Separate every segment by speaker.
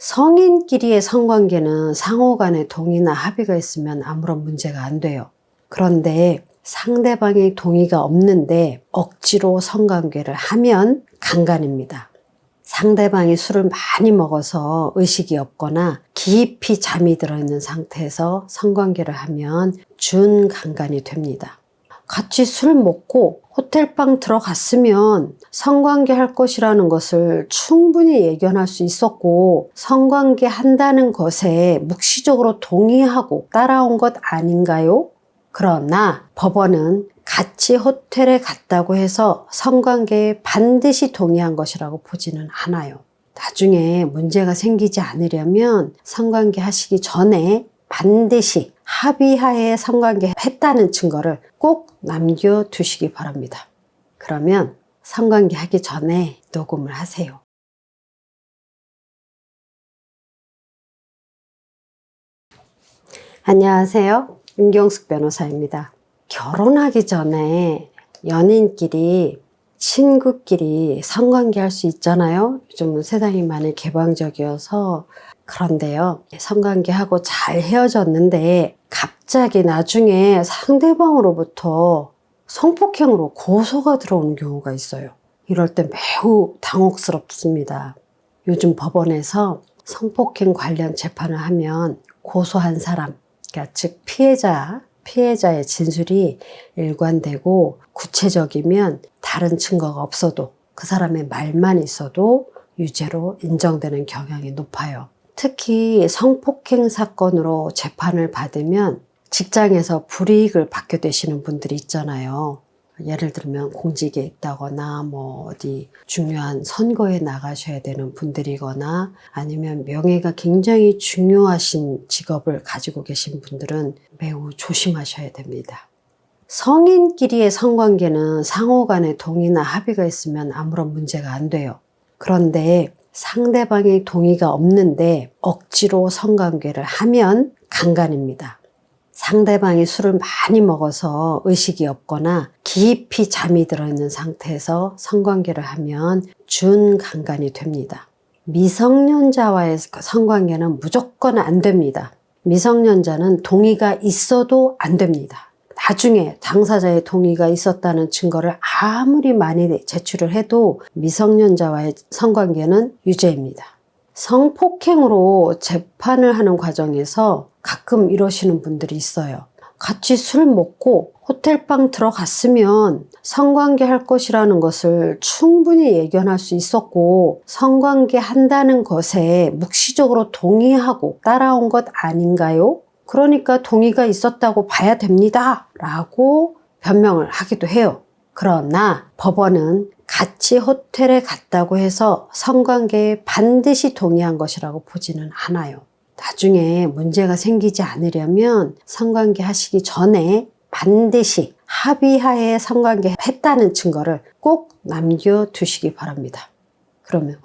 Speaker 1: 성인끼리의 성관계는 상호 간의 동의나 합의가 있으면 아무런 문제가 안 돼요. 그런데 상대방의 동의가 없는데 억지로 성관계를 하면 강간입니다. 상대방이 술을 많이 먹어서 의식이 없거나 깊이 잠이 들어있는 상태에서 성관계를 하면 준강간이 됩니다. 같이 술 먹고 호텔방 들어갔으면 성관계 할 것이라는 것을 충분히 예견할 수 있었고, 성관계 한다는 것에 묵시적으로 동의하고 따라온 것 아닌가요? 그러나 법원은 같이 호텔에 갔다고 해서 성관계에 반드시 동의한 것이라고 보지는 않아요. 나중에 문제가 생기지 않으려면 성관계 하시기 전에 반드시 합의하에 성관계 했다는 증거를 꼭 남겨두시기 바랍니다. 그러면 성관계 하기 전에 녹음을 하세요. 안녕하세요. 임경숙 변호사입니다. 결혼하기 전에 연인끼리, 친구끼리 성관계 할 수 있잖아요. 요즘은 세상이 많이 개방적이어서. 그런데요, 성관계하고 잘 헤어졌는데 갑자기 나중에 상대방으로부터 성폭행으로 고소가 들어오는 경우가 있어요. 이럴 때 매우 당혹스럽습니다. 요즘 법원에서 성폭행 관련 재판을 하면 고소한 사람, 그러니까 즉 피해자의 진술이 일관되고 구체적이면 다른 증거가 없어도 그 사람의 말만 있어도 유죄로 인정되는 경향이 높아요. 특히 성폭행 사건으로 재판을 받으면 직장에서 불이익을 받게 되시는 분들이 있잖아요. 예를 들면 공직에 있다거나 어디 중요한 선거에 나가셔야 되는 분들이거나 아니면 명예가 굉장히 중요하신 직업을 가지고 계신 분들은 매우 조심하셔야 됩니다. 성인끼리의 성관계는 상호 간의 동의나 합의가 있으면 아무런 문제가 안 돼요. 그런데 상대방의 동의가 없는데 억지로 성관계를 하면 강간입니다. 상대방이 술을 많이 먹어서 의식이 없거나 깊이 잠이 들어있는 상태에서 성관계를 하면 준강간이 됩니다. 미성년자와의 성관계는 무조건 안 됩니다. 미성년자는 동의가 있어도 안 됩니다. 나중에 당사자의 동의가 있었다는 증거를 아무리 많이 제출을 해도 미성년자와의 성관계는 유죄입니다. 성폭행으로 재판을 하는 과정에서 가끔 이러시는 분들이 있어요. 같이 술 먹고 호텔방 들어갔으면 성관계 할 것이라는 것을 충분히 예견할 수 있었고, 성관계 한다는 것에 묵시적으로 동의하고 따라온 것 아닌가요? 그러니까 동의가 있었다고 봐야 됩니다 라고 변명을 하기도 해요. 그러나 법원은 같이 호텔에 갔다고 해서 성관계에 반드시 동의한 것이라고 보지는 않아요. 나중에 문제가 생기지 않으려면 성관계 하시기 전에 반드시 합의하에 성관계 했다는 증거를 꼭 남겨두시기 바랍니다. 그러면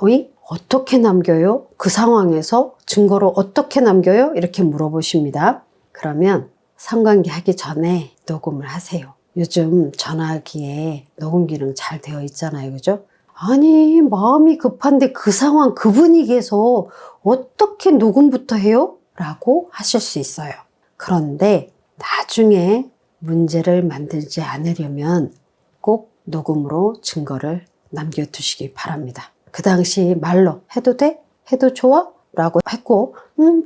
Speaker 1: 어떻게 남겨요? 그 상황에서 증거로 어떻게 남겨요? 이렇게 물어보십니다. 그러면 성관계 하기 전에 녹음을 하세요. 요즘 전화기에 녹음 기능 잘 되어 있잖아요. 그죠? 아니, 마음이 급한데 그 상황, 그 분위기에서 어떻게 녹음부터 해요? 라고 하실 수 있어요. 그런데 나중에 문제를 만들지 않으려면 꼭 녹음으로 증거를 남겨두시기 바랍니다. 그 당시 말로 해도 돼? 해도 좋아? 라고 했고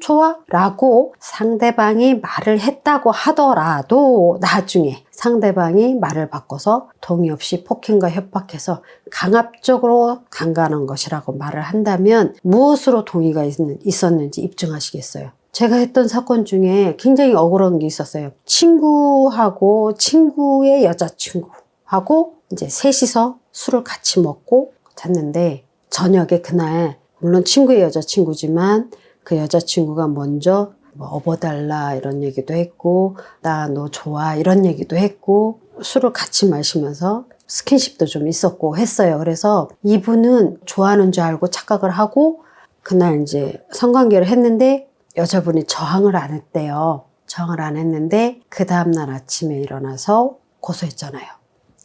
Speaker 1: 좋아 라고 상대방이 말을 했다고 하더라도 나중에 상대방이 말을 바꿔서 동의 없이 폭행과 협박해서 강압적으로 강간한 것이라고 말을 한다면 무엇으로 동의가 있었는지 입증하시겠어요? 제가 했던 사건 중에 굉장히 억울한 게 있었어요. 친구하고 친구의 여자친구하고 이제 셋이서 술을 같이 먹고 잤는데, 저녁에 그날 물론 친구의 여자친구지만 그 여자친구가 먼저 업어달라 이런 얘기도 했고, 나 너 좋아 이런 얘기도 했고, 술을 같이 마시면서 스킨십도 좀 있었고 했어요. 그래서 이분은 좋아하는 줄 알고 착각을 하고 그날 이제 성관계를 했는데 여자분이 저항을 안 했대요. 저항을 안 했는데 그 다음날 아침에 일어나서 고소했잖아요.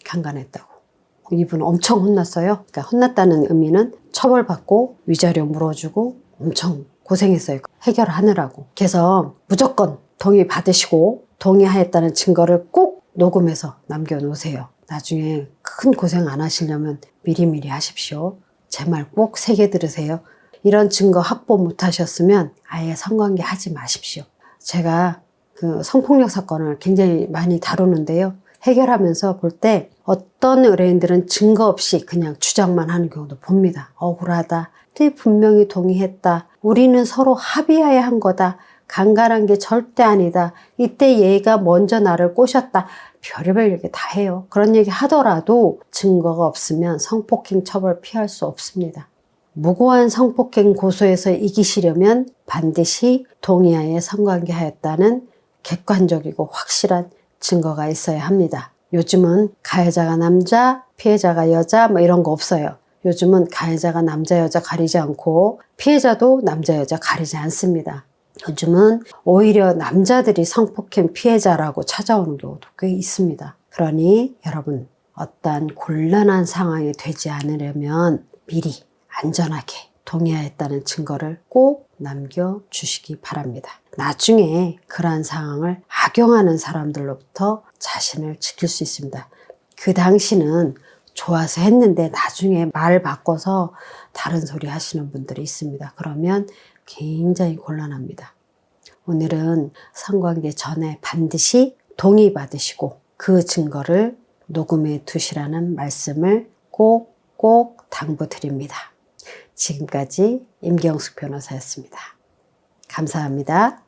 Speaker 1: 강간했다고. 이분 엄청 혼났어요. 그러니까 혼났다는 의미는 처벌받고 위자료 물어주고 엄청 고생했어요. 해결하느라고. 그래서 무조건 동의 받으시고 동의하였다는 증거를 꼭 녹음해서 남겨놓으세요. 나중에 큰 고생 안 하시려면 미리미리 하십시오. 제 말 꼭 새겨 들으세요. 이런 증거 확보 못 하셨으면 아예 성관계 하지 마십시오. 제가 그 성폭력 사건을 굉장히 많이 다루는데요. 해결하면서 볼 때 어떤 의뢰인들은 증거 없이 그냥 주장만 하는 경우도 봅니다. 억울하다. 네, 분명히 동의했다. 우리는 서로 합의하에 한 거다. 간간한 게 절대 아니다. 이때 얘가 먼저 나를 꼬셨다. 별의별 얘기 다 해요. 그런 얘기 하더라도 증거가 없으면 성폭행 처벌 피할 수 없습니다. 무고한 성폭행 고소에서 이기시려면 반드시 동의하에 성관계 하였다는 객관적이고 확실한 증거가 있어야 합니다. 요즘은 가해자가 남자, 피해자가 여자 뭐 이런 거 없어요. 요즘은 가해자가 남자, 여자 가리지 않고 피해자도 남자, 여자 가리지 않습니다. 요즘은 오히려 남자들이 성폭행 피해자라고 찾아오는 경우도 꽤 있습니다. 그러니 여러분 어떤 곤란한 상황이 되지 않으려면 미리 안전하게 동의하였다는 증거를 꼭 남겨주시기 바랍니다. 나중에 그러한 상황을 악용하는 사람들로부터 자신을 지킬 수 있습니다. 그 당시는 좋아서 했는데 나중에 말 바꿔서 다른 소리 하시는 분들이 있습니다. 그러면 굉장히 곤란합니다. 오늘은 성관계 전에 반드시 동의받으시고 그 증거를 녹음해 두시라는 말씀을 꼭 당부드립니다. 지금까지 임경숙 변호사였습니다. 감사합니다.